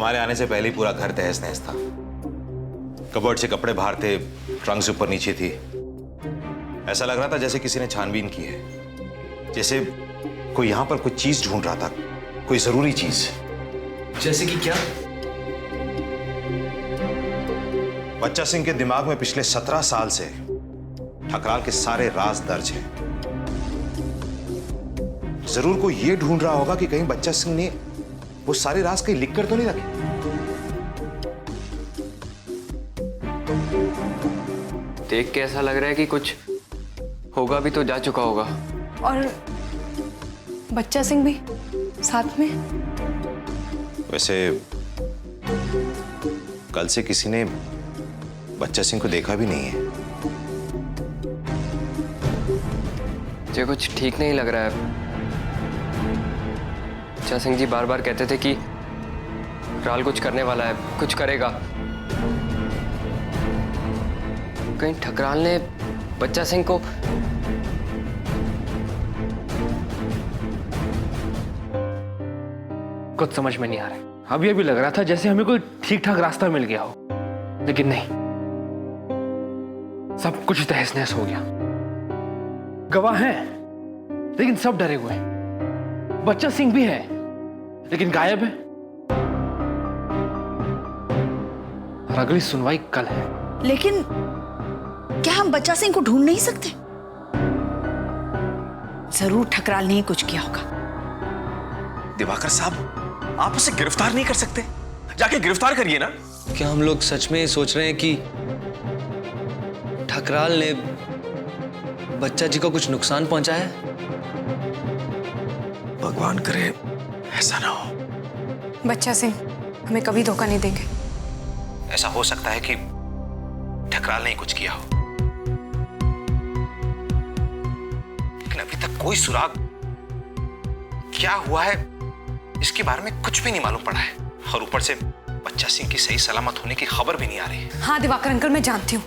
हमारे आने से पहले ही पूरा घर तहस नहस था। कबर्ड से कपड़े बाहर थे, ट्रंक से ऊपर नीचे थी। ऐसा लग रहा था जैसे किसी ने छानबीन की है, जैसे कोई यहां पर कुछ चीज ढूंढ रहा था, कोई जरूरी चीज। जैसे कि क्या? बच्चा सिंह के दिमाग में पिछले 17 साल से ठकराल के सारे राज दर्ज हैं। जरूर कोई ये ढूंढ रहा होगा कि कहीं बच्चा सिंह ने वो सारे राज कहीं लिख कर तो नहीं रखे। देख के ऐसा लग रहा है कि कुछ होगा भी तो जा चुका होगा। और बच्चा सिंह भी साथ में। वैसे कल से किसी ने बच्चा सिंह को देखा भी नहीं है। मुझे कुछ ठीक नहीं लग रहा है। बच्चा सिंह जी बार बार कहते थे कि राल कुछ करने वाला है, कुछ करेगा। कहीं ठकराल ने बच्चा सिंह को कुछ समझ में नहीं आ रहा है। अभी अभी लग रहा था जैसे हमें कोई ठीक ठाक रास्ता मिल गया हो, लेकिन नहीं, सब कुछ तहस नहस हो गया। गवाह हैं, लेकिन सब डरे हुए हैं। बच्चा सिंह भी है, लेकिन गायब है। और अगली सुनवाई कल है। लेकिन क्या हम बच्चा सिंह को ढूंढ नहीं सकते? जरूर ठकराल ने ही कुछ किया होगा। दिवाकर साहब, आप उसे गिरफ्तार नहीं कर सकते? जाके गिरफ्तार करिए ना। क्या हम लोग सच में सोच रहे हैं कि ठकराल ने बच्चा जी को कुछ नुकसान पहुंचाया है? भगवान करे ऐसा ना हो। बच्चा सिंह हमें कभी धोखा नहीं देंगे। ऐसा हो सकता है कि ठकराल ने ही कुछ किया हो, लेकिन अभी तक कोई सुराग क्या हुआ है इसके बारे में कुछ भी नहीं मालूम पड़ा है। और ऊपर से बच्चा सिंह की सही सलामत होने की खबर भी नहीं आ रही। हाँ दिवाकर अंकल, मैं जानती हूँ,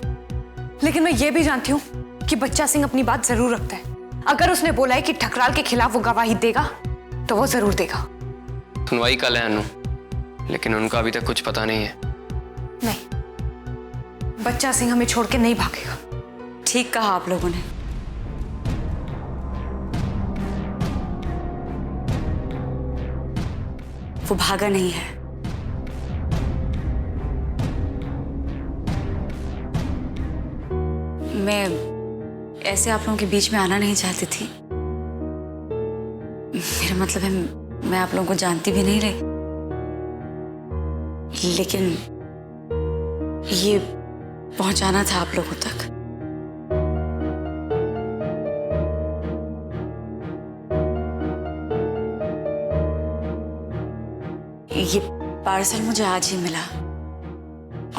लेकिन मैं ये भी जानती हूँ कि बच्चा सिंह अपनी बात जरूर रखता है। अगर उसने बोला है कि ठकराल के खिलाफ वो गवाही देगा तो वो जरूर देगा। सुनवाई कल है अनु, लेकिन उनका अभी तक कुछ पता नहीं है। नहीं, बच्चा सिंह हमें छोड़ के नहीं भागेगा। ठीक कहा आप लोगों ने। वो भागा नहीं है। मैं ऐसे आप लोगों के बीच में आना नहीं चाहती थी। मेरा मतलब है, मैं आप लोगों को जानती भी नहीं रही, लेकिन ये पहुंचाना था आप लोगों तक। ये पार्सल मुझे आज ही मिला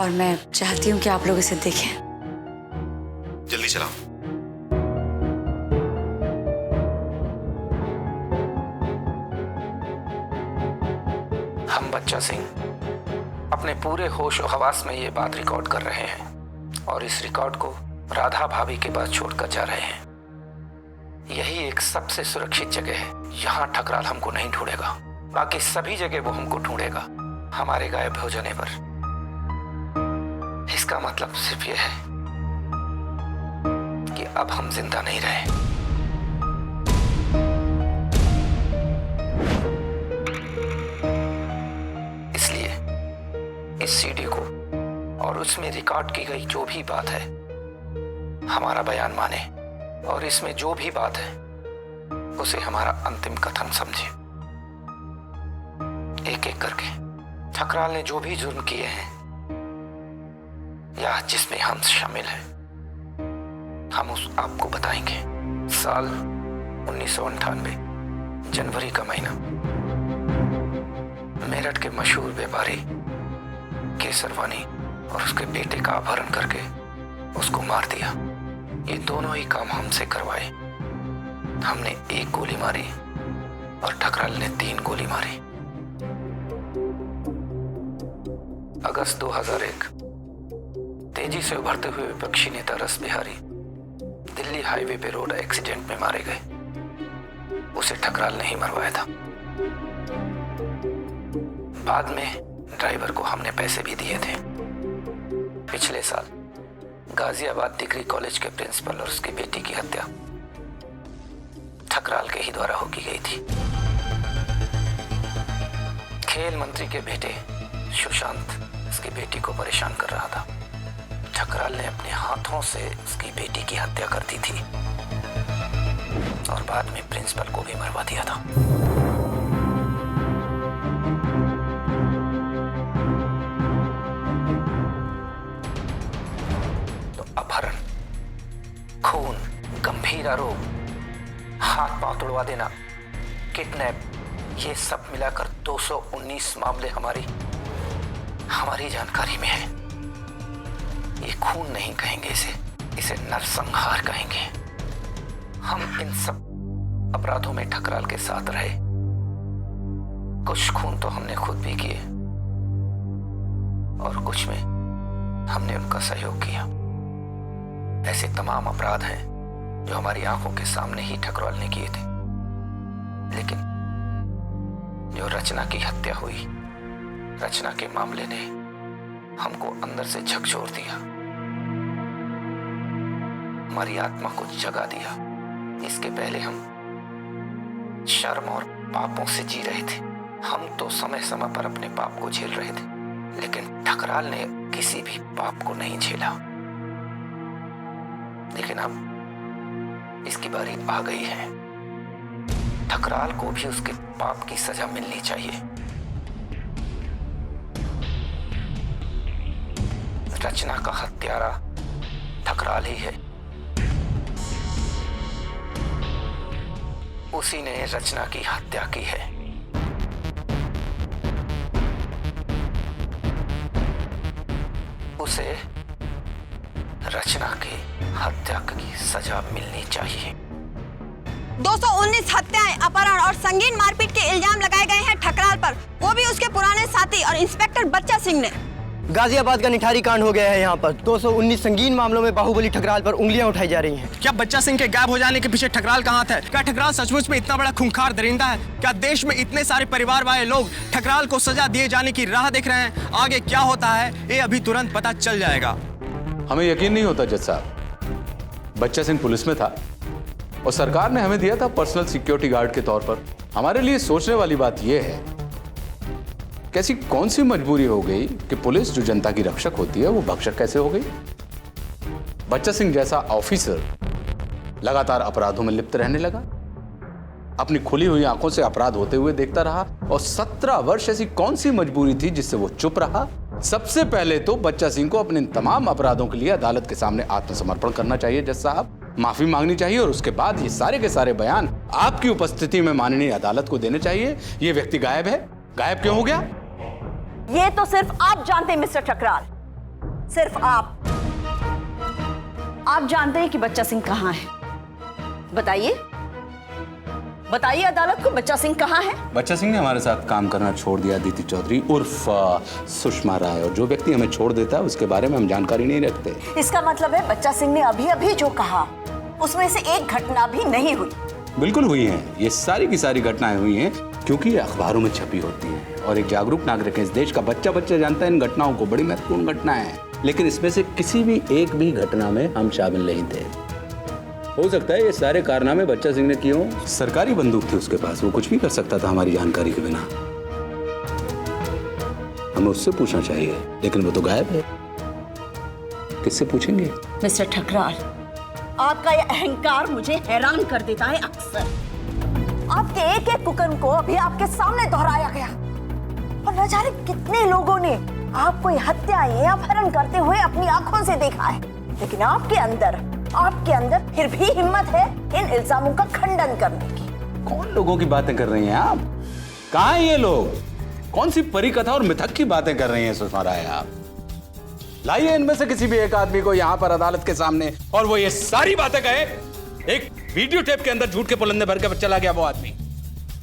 और मैं चाहती हूँ कि आप लोग इसे देखें। जल्दी चलाओ। हम बच्चा सिंह अपने पूरे होश और हवास में ये बात रिकॉर्ड कर रहे हैं और इस रिकॉर्ड को राधा भाभी के पास छोड़कर जा रहे हैं। यही एक सबसे सुरक्षित जगह है। यहाँ ठकराल हमको नहीं ढूंढेगा, बाकी सभी जगह वो हमको ढूंढेगा हमारे गायब हो जाने पर। इसका मतलब सिर्फ यह है कि अब हम जिंदा नहीं रहे। इसलिए इस सीडी को और उसमें रिकॉर्ड की गई जो भी बात है हमारा बयान माने, और इसमें जो भी बात है उसे हमारा अंतिम कथन समझे। एक एक करके ठकराल ने जो भी जुर्म किए हैं या जिसमें हम शामिल हैं, हम उस आपको बताएंगे। साल 1998 जनवरी का महीना, मेरठ के मशहूर व्यापारी केसरवानी और उसके बेटे का अपहरण करके उसको मार दिया। ये दोनों ही काम हमसे करवाए। हमने 1 गोली मारी और ठकराल ने 3 गोली मारी। अगस्त 2001 तेजी से उभरते हुए विपक्षी नेता रस बिहारी दिल्ली हाईवे पे रोड एक्सीडेंट में मारे गए। उसे ठकराल ने ही मरवाया था। बाद में ड्राइवर को हमने पैसे भी दिए थे। पिछले साल गाजियाबाद डिग्री कॉलेज के प्रिंसिपल और उसकी बेटी की हत्या ठकराल के ही द्वारा होकी गई थी। खेल मंत्री के बेटे सुशांत उसकी बेटी को परेशान कर रहा था। ठकराल ने अपने हाथों से उसकी बेटी की हत्या कर दी थी और बाद में प्रिंसिपल को भी मरवा दिया था। तो अपहरण, खून, गंभीर आरोप, हाथ पांव तोड़वा देना, किडनैप, ये सब मिलाकर 219 मामले हमारी जानकारी में है। ये खून नहीं कहेंगे इसे नरसंहार कहेंगे। हम इन सब अपराधों में ठकराल के साथ रहे। कुछ खून तो हमने खुद भी किए और कुछ में हमने उनका सहयोग किया। ऐसे तमाम अपराध हैं जो हमारी आंखों के सामने ही ठकराल ने किए थे, लेकिन जो रचना की हत्या हुई, रचना के मामले ने हमको अंदर से झकझोर दिया, हमारी आत्मा को जगा दिया। इसके पहले हम शर्म और पापों से जी रहे थे। हम तो समय समय पर अपने पाप को झेल रहे थे, लेकिन ठकराल ने किसी भी पाप को नहीं झेला। लेकिन अब इसकी बारी आ गई है। ठकराल को भी उसके पाप की सजा मिलनी चाहिए। रचना का हत्यारा ठकराल ही है। उसी ने रचना की हत्या की है। उसे रचना की हत्या की सजा मिलनी चाहिए। 219 हत्याएं, अपहरण और संगीन मारपीट के इल्जाम लगाए गए हैं ठकराल पर, वो भी उसके पुराने साथी और इंस्पेक्टर बच्चा सिंह ने। गाजियाबाद का निठारी कांड हो गया है यहाँ पर। 219 संगीन मामलों में बाहुबली ठकराल पर उंगलियां उठाई जा रही हैं। क्या बच्चा सिंह के गायब हो जाने के पीछे ठकराल का हाथ है? क्या ठकराल सचमुच में इतना बड़ा खूंखार दरिंदा है? क्या देश में इतने सारे परिवार वाले लोग ठकराल को सजा दिए जाने की राह देख रहे हैं? आगे क्या होता है ये अभी तुरंत पता चल जाएगा। हमें यकीन नहीं होता जज साहब। बच्चा सिंह पुलिस में था और सरकार ने हमें दिया था पर्सनल सिक्योरिटी गार्ड के तौर पर। हमारे लिए सोचने वाली बात यह है, कैसी कौन सी मजबूरी हो गई कि पुलिस जो जनता की रक्षक होती है वो भक्षक कैसे हो गई? बच्चा सिंह जैसा ऑफिसर लगातार अपराधों में लिप्त रहने लगा, अपनी खुली हुई आंखों से अपराध होते हुए देखता रहा। और 17 वर्ष ऐसी कौन सी मजबूरी थी जिससे वो चुप रहा? सबसे पहले तो बच्चा सिंह को अपने तमाम अपराधों के लिए अदालत के सामने आत्मसमर्पण करना चाहिए जज साहब, माफी मांगनी चाहिए और उसके बाद ये सारे के सारे बयान आपकी उपस्थिति में माननीय अदालत को देने चाहिए। ये व्यक्ति गायब है, गायब क्यों हो गया? ये तो सिर्फ आप जानते हैं मिस्टर ठकराल, सिर्फ आप जानते हैं कि बच्चा सिंह कहां है। बताइए बताइए अदालत को, बच्चा सिंह कहां है? बच्चा सिंह ने हमारे साथ काम करना छोड़ दिया। अदिति चौधरी उर्फ सुषमा राय, और जो व्यक्ति हमें छोड़ देता है उसके बारे में हम जानकारी नहीं रखते। इसका मतलब है बच्चा सिंह ने अभी अभी जो कहा उसमें से एक घटना भी नहीं हुई। बिल्कुल हुई हैं, ये सारी की सारी घटनाएं हुई हैं क्योंकि ये अखबारों में छपी होती हैं और एक जागरूक नागरिक है इस देश का बच्चा जानता है इन घटनाओं को, बड़ी महत्वपूर्ण घटनाएं हैं। लेकिन इसमें से किसी भी एक भी घटना में हम शामिल नहीं थे। हो सकता है ये सारे कारनामे बच्चा सिंह ने किए हों। सरकारी बंदूक थी उसके पास, वो कुछ भी कर सकता था हमारी जानकारी के बिना। हमें उससे पूछना चाहिए, लेकिन वो तो गायब है। किससे पूछेंगे? मिस्टर ठकराल, आपका यह अहंकार मुझे हैरान कर देता है। अक्सर आपके एक एक हुक्म को अभी आपके सामने दोहराया गया और न जाने कितने लोगों ने आपको ये हत्याएं, अपहरण करते हुए अपनी आंखों से देखा है, लेकिन आपके अंदर फिर भी हिम्मत है इन इल्जामों का खंडन करने की। कौन लोगों की बातें कर रही हैं आप? कहाँ हैं ये लोग? कौन सी परी कथा और मिथक की बातें कर रही हैं सुषमा राय आप? लाइए इनमें से किसी भी एक आदमी को यहाँ पर अदालत के सामने और वो ये सारी बातें कहे। एक वीडियो टेप के अंदर झूठ के पुलंदे भर के चला गया वो आदमी।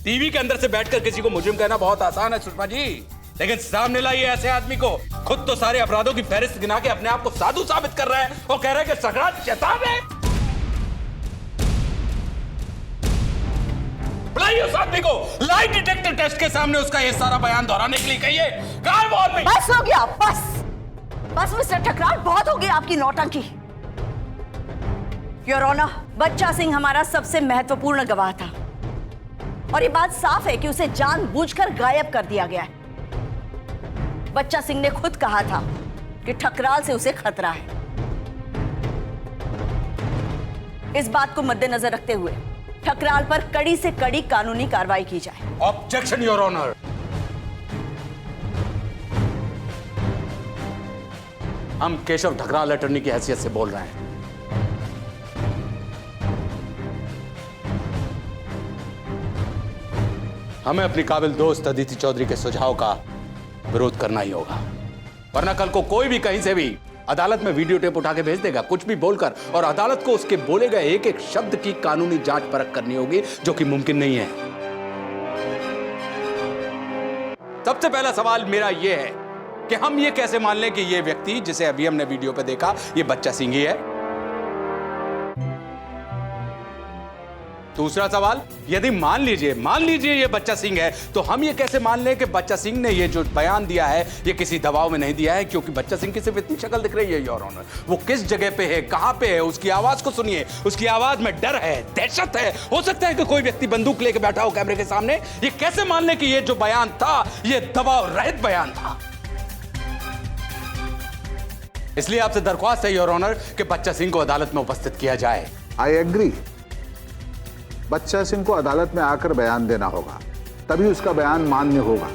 टीवी के अंदर से बैठकर किसी को मुजरिम कहना बहुत आसान है सुषमा जी, लेकिन सामने लाइए ऐसे आदमी को, खुद तो सारे अपराधों की फहरिस्त गिना के अपने आप को साधु साबित कर रहा है और कह रहा है कि ठकराल शैतान है। बुलाइए साथ आदमी को लाई डिटेक्टर टेस्ट के सामने उसका ये सारा बयान दोहराने के लिए कहिए। कहाँ है वो आदमी? बस हो गया, बस बस मिस्टर ठकराल, बहुत हो गई आपकी नौटंकी। योर ऑनर, बच्चा सिंह हमारा सबसे महत्वपूर्ण गवाह था और ये बात साफ है कि उसे जानबूझकर गायब कर दिया गया है। बच्चा सिंह ने खुद कहा था कि ठकराल से उसे खतरा है। इस बात को मद्देनजर रखते हुए ठकराल पर कड़ी से कड़ी कानूनी कार्रवाई की जाए। Objection your honour. हम केशव ठकराल अटॉर्नी की हैसियत से बोल रहे हैं। हमें अपनी काबिल दोस्त अदिति चौधरी के सुझाव का विरोध करना ही होगा, वरना कल को कोई भी कहीं से भी अदालत में वीडियो टेप उठा के भेज देगा, कुछ भी बोलकर, और अदालत को उसके बोले गए एक एक शब्द की कानूनी जांच परख करनी होगी, जो कि मुमकिन नहीं है। सबसे पहला सवाल मेरा यह है कि हम ये कैसे मान लें कि यह व्यक्ति जिसे अभी हमने वीडियो पे देखा ये बच्चा सिंह ही है। दूसरा सवाल, यदि मान लीजिए ये बच्चा सिंह है, तो हम ये कैसे मान लें कि बच्चा सिंह ने ये जो बयान दिया है ये किसी दबाव में नहीं दिया है, क्योंकि बच्चा सिंह की सिर्फ इतनी शक्ल दिख रही है योर ऑनर। वो किस जगह पे है, कहां पे है, उसकी आवाज को सुनिए, उसकी आवाज में डर है, दहशत है। हो सकता है कि कोई व्यक्ति बंदूक लेके बैठा हो कैमरे के सामने। ये कैसे मान लें कि ये जो बयान था ये दबाव रहित बयान था। इसलिए आपसे दरख्वास्त है योर ऑनर कि बच्चा सिंह को अदालत में उपस्थित किया जाए। I agree. बच्चा सिंह को अदालत में आकर बयान देना होगा, तभी उसका बयान मान्य होगा।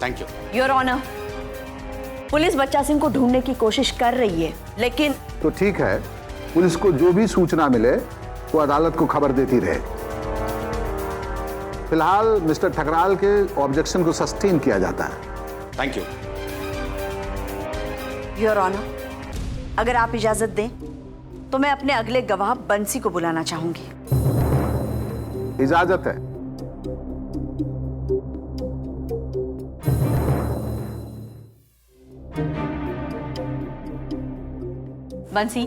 Thank you your honour, police Bachcha Singh को ढूंढने की कोशिश कर रही है, लेकिन तो ठीक है, पुलिस को जो भी सूचना मिले वो अदालत को खबर देती रहे। फिलहाल मिस्टर ठकराल के ऑब्जेक्शन को सस्टेन किया जाता है। थैंक यू योर ऑनर, अगर आप इजाजत दें तो मैं अपने अगले गवाह बंसी को बुलाना चाहूंगी। इजाजत है। बंसी,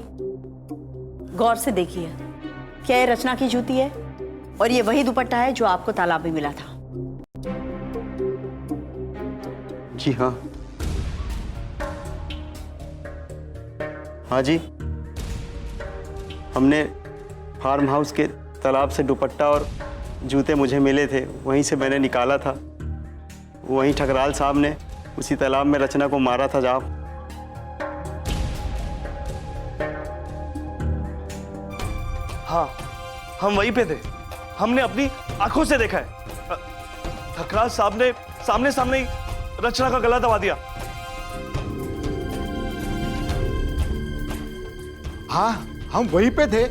गौर से देखिए, क्या ये रचना की जूती है? और ये वही दुपट्टा है जो आपको तालाब में मिला था? जी हाँ। हाँ जी, हमने फार्म हाउस के तालाब से दुपट्टा और जूते मुझे मिले थे, वहीं से मैंने निकाला था। वहीं ठकराल साहब ने उसी तालाब में रचना को मारा था। जहाँ हाँ, हम वहीं पे थे, हमने अपनी आंखों से देखा है। ठकराल साहब ने सामने सामने ही रचना का गला दबा दिया। हाँ, हम वहीं पे थे,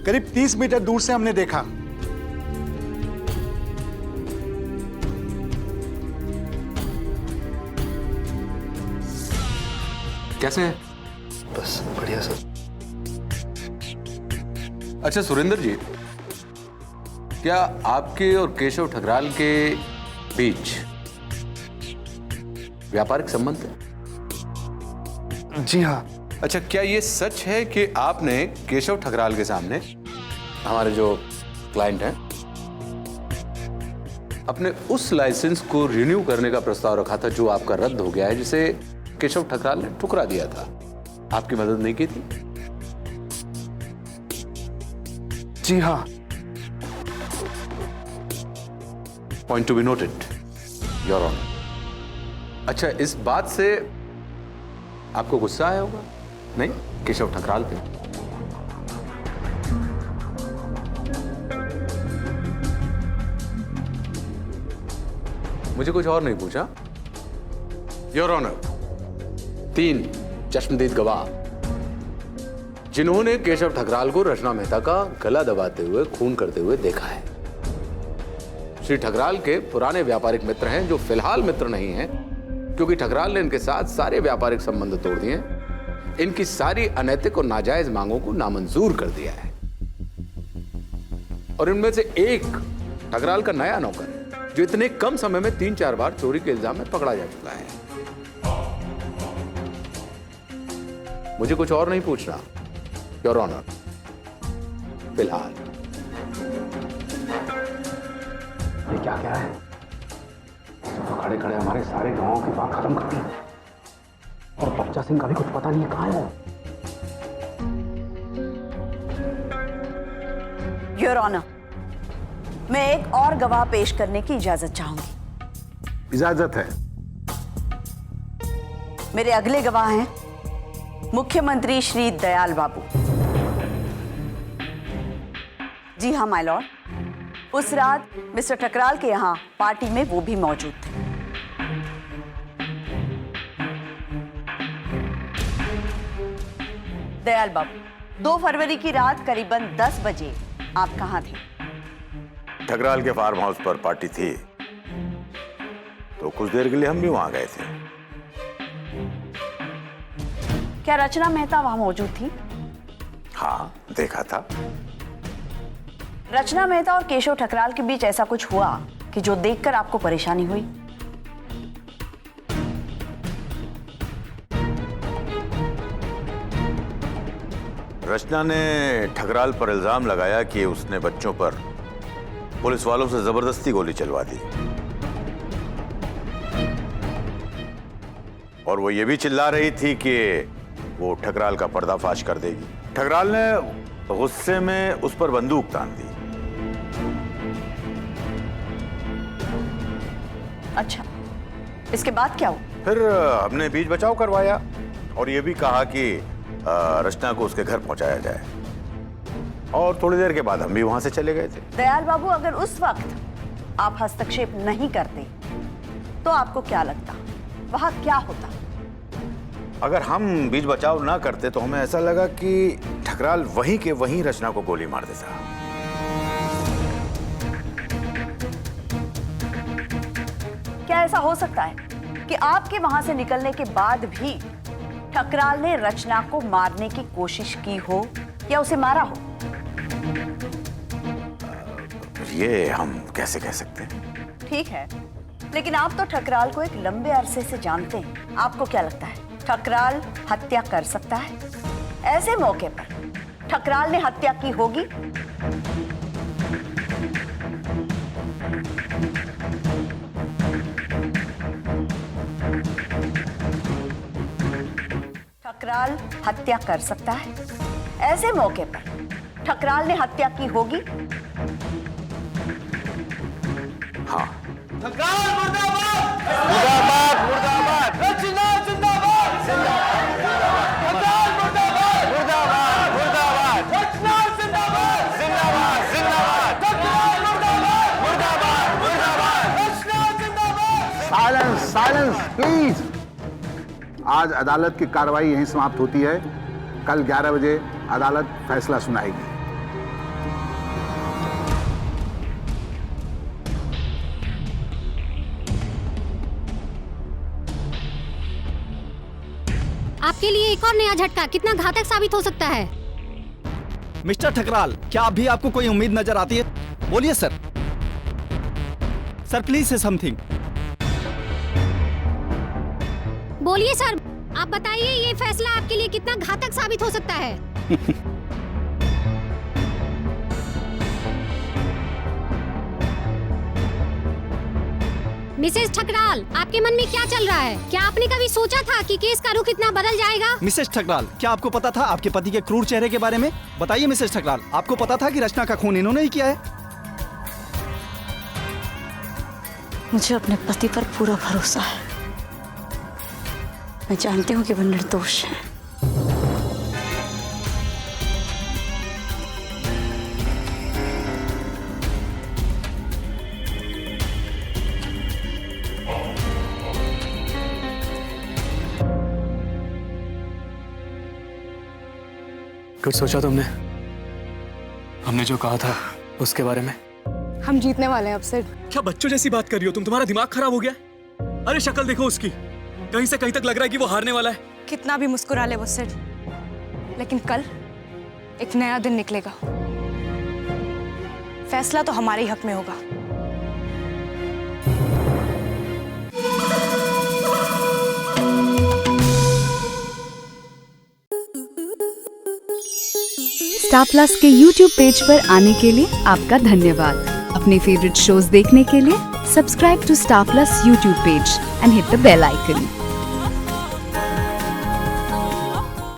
करीब 30 मीटर दूर से हमने देखा। कैसे हैं? बस बढ़िया सर। अच्छा सुरेंद्र जी, क्या आपके और केशव ठकराल के बीच व्यापारिक संबंध है? जी हाँ। अच्छा, क्या ये सच है कि आपने केशव ठकराल के सामने, हमारे जो क्लाइंट हैं, अपने उस लाइसेंस को रिन्यू करने का प्रस्ताव रखा था जो आपका रद्द हो गया है, जिसे केशव ठकराल ने ठुकरा दिया था? आपकी मदद नहीं की थी? जी हाँ। Point to be noted your honour. अच्छा, इस बात से आपको गुस्सा आया होगा? नहीं, केशव ठकराल पे? मुझे कुछ और नहीं पूछा योर ऑनर। 3 चश्मदीद गवाह जिन्होंने केशव ठकराल को रचना मेहता का गला दबाते हुए, खून करते हुए देखा है। श्री ठकराल के पुराने व्यापारिक मित्र हैं, जो फिलहाल मित्र नहीं हैं, क्योंकि ठकराल ने इनके साथ सारे व्यापारिक संबंध तोड़ दिए, इनकी सारी अनैतिक और नाजायज मांगों को नामंजूर कर दिया है। और इनमें से एक ठकराल का नया नौकर है, जो इतने कम समय में 3-4 बार चोरी के इल्जाम में पकड़ा जा चुका है। मुझे कुछ और नहीं पूछना योर ऑनर, फिलहाल। ये क्या कह रहा है? तो खड़े खड़े हमारे सारे गांवों की बात खत्म कर दी और बच्चा सिंह का भी कुछ पता नहीं है कहाँ है वो। योर ऑनर, मैं एक और गवाह पेश करने की इजाजत चाहूंगी। इजाजत है। मेरे अगले गवाह हैं मुख्यमंत्री श्री दयाल बाबू। जी हाँ माय लॉर्ड, उस रात मिस्टर ठकराल के यहाँ पार्टी में वो भी मौजूद थे। दयाल बाबू, 2 फरवरी की रात करीबन 10 बजे आप कहाँ थे? ठकराल के फार्म हाउस पर पार्टी थी तो कुछ देर के लिए हम भी वहां गए थे। क्या रचना मेहता वहां मौजूद थी? हाँ, देखा था। रचना मेहता और केशव ठकराल के बीच ऐसा कुछ हुआ कि जो देखकर आपको परेशानी हुई? रचना ने ठकराल पर इल्जाम लगाया कि उसने बच्चों पर पुलिस वालों से जबरदस्ती गोली चलवा दी और वो ये भी चिल्ला रही थी कि वो ठकराल का पर्दाफाश कर देगी। ठकराल ने गुस्से में उस पर बंदूक तान दी। अच्छा, इसके बाद क्या हुआ? फिर हमने बीच बचाव करवाया और ये भी कहा कि रचना को उसके घर पहुंचाया जाए और थोड़ी देर के बाद हम भी वहां से चले गए थे। दयाल बाबू, अगर उस वक्त आप हस्तक्षेप नहीं करते तो आपको क्या लगता, वहां क्या होता? अगर हम बीच बचाव ना करते तो हमें ऐसा लगा कि ठकराल वहीं के वहीं रचना को गोली मार देता। क्या ऐसा हो सकता है कि आपके वहां से निकलने के बाद भी ठकराल ने रचना को मारने की कोशिश की हो या उसे मारा हो? ये हम कैसे कह सकते हैं? ठीक है, लेकिन आप तो ठकराल को एक लंबे अरसे से जानते हैं। आपको क्या लगता है ठकराल हत्या कर सकता है? ऐसे मौके पर ठकराल ने हत्या की होगी? ठकराल हत्या कर सकता है? ऐसे मौके पर ठकराल ने हत्या की होगी? हाँ। ठकराल मुर्दाबाद! मुर्दाबाद! मुर्दाबाद! रचना जिंदाबाद! ठकराल मुर्दाबाद! मुर्दाबाद! मुर्दाबाद! रचना जिंदाबाद! जिंदाबाद! जिंदाबाद! ठकराल मुर्दाबाद! मुर्दाबाद! मुर्दाबाद! रचना जिंदाबाद! Silence, silence please. आज अदालत की कार्रवाई यहीं समाप्त होती है। कल 11 बजे अदालत फैसला सुनाएगी। आपके लिए एक और नया झटका कितना घातक साबित हो सकता है। मिस्टर ठकराल, क्या अभी आपको कोई उम्मीद नजर आती है? बोलिए सर। सर प्लीज से समथिंग। बोलिए सर, आप बताइए ये फैसला आपके लिए कितना घातक साबित हो सकता है। मिसेस ठकराल, आपके मन में क्या चल रहा है? क्या आपने कभी सोचा था कि केस का रुख इतना बदल जाएगा? मिसेस ठकराल, क्या आपको पता था आपके पति के क्रूर चेहरे के बारे में? बताइए मिसेस ठकराल, आपको पता था कि रचना का खून इन्होंने ही किया है? मुझे अपने पति पर पूरा भरोसा है। मैं जानती हूँ कि वो निर्दोष है। कुछ सोचा तुमने? हमने जो कहा था उसके बारे में? हम जीतने वाले हैं अफसर। क्या बच्चों जैसी बात कर रही हो तुम? तुम्हारा दिमाग खराब हो गया? अरे शक्ल देखो उसकी, कहीं से कहीं तक लग रहा है कि वो हारने वाला है। कितना भी मुस्कुरा ले वो सिर, लेकिन कल एक नया दिन निकलेगा। फैसला तो हमारे ही हक में होगा। स्टार प्लस के YouTube पेज पर आने के लिए आपका धन्यवाद। अपने फेवरेट शोज देखने के लिए subscribe to Star Plus YouTube page and hit the bell icon.